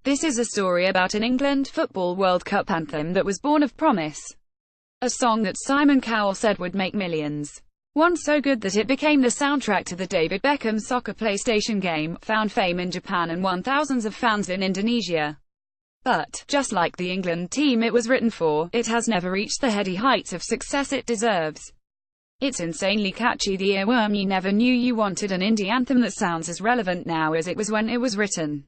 This is a story about an England Football World Cup anthem that was born of promise. A song that Simon Cowell said would make millions. One so good that it became the soundtrack to the David Beckham soccer PlayStation game, found fame in Japan and won thousands of fans in Indonesia. But, just like the England team it was written for, it has never reached the heady heights of success it deserves. It's insanely catchy, the earworm you never knew you wanted, an indie anthem that sounds as relevant now as it was when it was written.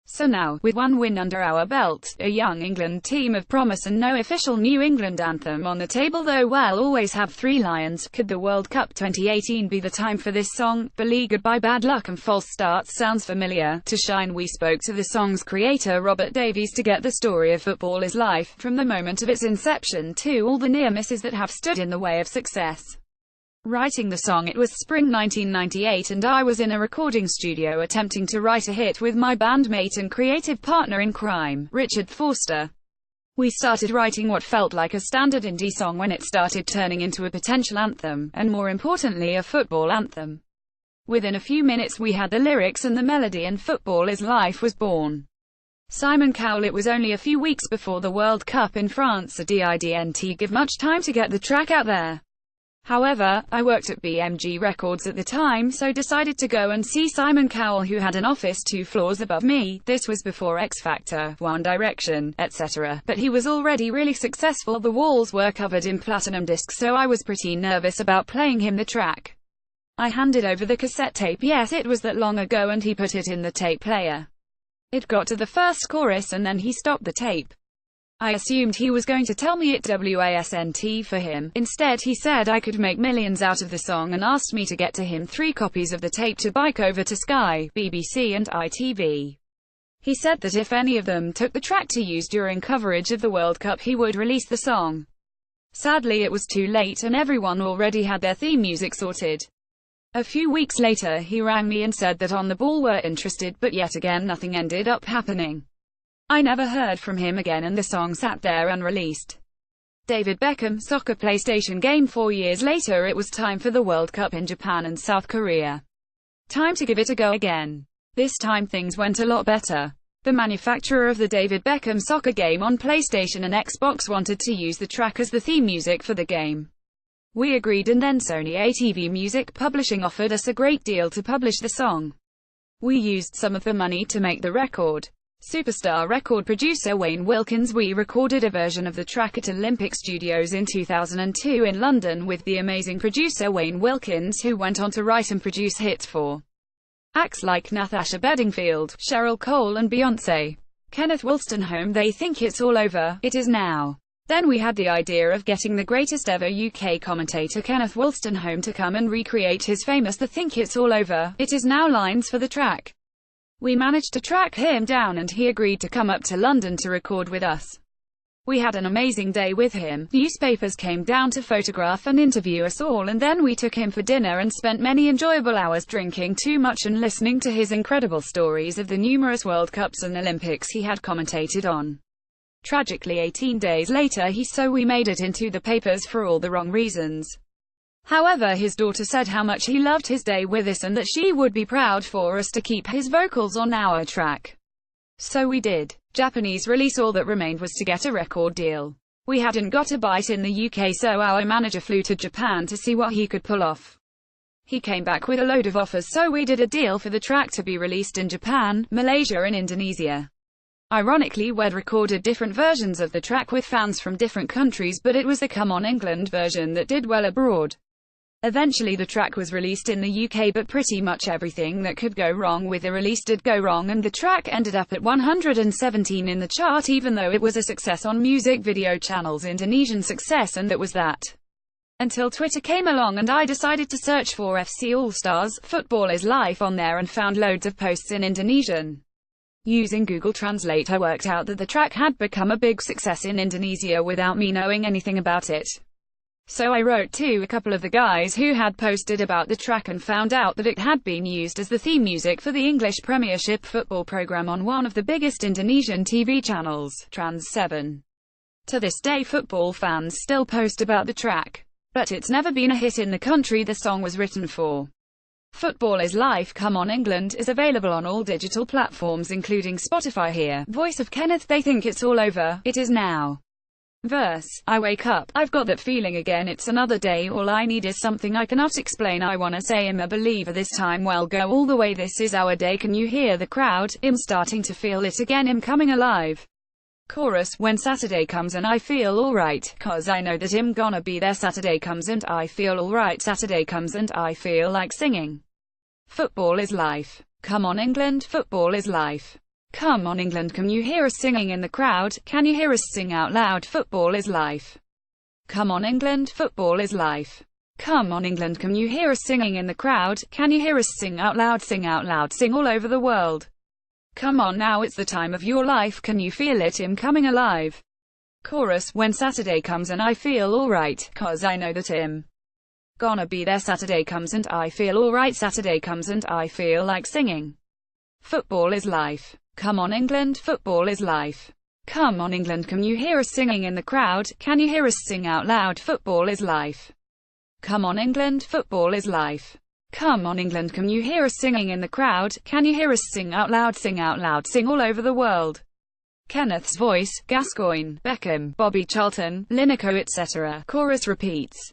So now, with one win under our belt, a young England team of promise and no official New England anthem on the table, though we'll always have three lions, could the World Cup 2018 be the time for this song? Beleaguered by bad luck and false starts sounds familiar to shine. We spoke to the song's creator Robert Davies to get the story of Football is Life, from the moment of its inception to all the near misses that have stood in the way of success. Writing the song, it was spring 1998 and I was in a recording studio attempting to write a hit with my bandmate and creative partner in crime, Richard Forster. We started writing what felt like a standard indie song when it started turning into a potential anthem, and more importantly a football anthem. Within a few minutes we had the lyrics and the melody, and Football is Life was born. Simon Cowell. It was only a few weeks before the World Cup in France, so didn't give much time to get the track out there. However, I worked at BMG Records at the time, so decided to go and see Simon Cowell, who had an office 2 floors above me. This was before X Factor, One Direction, etc. But he was already really successful. The walls were covered in platinum discs, so I was pretty nervous about playing him the track. I handed over the cassette tape, yes, it was that long ago, and he put it in the tape player. It got to the first chorus and then he stopped the tape. I assumed he was going to tell me it wasn't for him. Instead he said I could make millions out of the song and asked me to get to him 3 copies of the tape to bike over to Sky, BBC and ITV. He said that if any of them took the track to use during coverage of the World Cup he would release the song. Sadly it was too late and everyone already had their theme music sorted. A few weeks later he rang me and said that On the Ball were interested, but yet again nothing ended up happening. I never heard from him again and the song sat there unreleased. David Beckham soccer PlayStation game. 4 years later it was time for the World Cup in Japan and South Korea. Time to give it a go again. This time things went a lot better. The manufacturer of the David Beckham soccer game on PlayStation and Xbox wanted to use the track as the theme music for the game. We agreed, and then Sony ATV Music Publishing offered us a great deal to publish the song. We used some of the money to make the record. Superstar record producer Wayne Wilkins. We recorded a version of the track at Olympic Studios in 2002 in London with the amazing producer Wayne Wilkins, who went on to write and produce hits for acts like Natasha Bedingfield, Cheryl Cole and Beyoncé. Kenneth Wolstenholme. They think it's all over, it is now. Then we had the idea of getting the greatest ever UK commentator Kenneth Wolstenholme to come and recreate his famous "The Think It's All Over, It Is Now" lines for the track. We managed to track him down and he agreed to come up to London to record with us. We had an amazing day with him. Newspapers came down to photograph and interview us all, and then we took him for dinner and spent many enjoyable hours drinking too much and listening to his incredible stories of the numerous World Cups and Olympics he had commentated on. Tragically 18 days later we made it into the papers for all the wrong reasons. However, his daughter said how much he loved his day with us and that she would be proud for us to keep his vocals on our track. So we did. Japanese release. All that remained was to get a record deal. We hadn't got a bite in the UK, so our manager flew to Japan to see what he could pull off. He came back with a load of offers, so we did a deal for the track to be released in Japan, Malaysia and Indonesia. Ironically, we'd recorded different versions of the track with fans from different countries, but it was the Come On England version that did well abroad. Eventually the track was released in the UK, but pretty much everything that could go wrong with the release did go wrong, and the track ended up at 117 in the chart, even though it was a success on music video channels. Indonesian success, and that was that. Until Twitter came along and I decided to search for FC All-Stars, Football is Life on there, and found loads of posts in Indonesian. Using Google Translate I worked out that the track had become a big success in Indonesia without me knowing anything about it. So I wrote to a couple of the guys who had posted about the track and found out that it had been used as the theme music for the English Premiership football program on one of the biggest Indonesian TV channels, Trans 7. To this day football fans still post about the track. But it's never been a hit in the country the song was written for. Football is Life, Come on England is available on all digital platforms including Spotify. Here, voice of Kenneth, they think it's all over, it is now. Verse, I wake up, I've got that feeling again, it's another day, all I need is something I cannot explain, I wanna say I'm a believer this time, well go all the way, this is our day, can you hear the crowd, I'm starting to feel it again, I'm coming alive. Chorus, when Saturday comes and I feel alright, cause I know that I'm gonna be there, Saturday comes and I feel alright, Saturday comes and I feel like singing. Football is life. Come on England, football is life. Come on England, can you hear us singing in the crowd, can you hear us sing out loud, football is life. Come on England, football is life. Come on England, can you hear us singing in the crowd, can you hear us sing out loud, sing all over the world. Come on now, it's the time of your life, can you feel it, I'm coming alive. Chorus, when Saturday comes and I feel alright, cause I know that I'm gonna be there, Saturday comes and I feel alright, Saturday comes and I feel like singing. Football is life. Come on England, football is life. Come on England, can you hear us singing in the crowd, can you hear us sing out loud, football is life. Come on England, football is life. Come on England, can you hear us singing in the crowd, can you hear us sing out loud, sing all over the world. Kenneth's voice, Gascoigne, Beckham, Bobby Charlton, Lineker etc. Chorus repeats.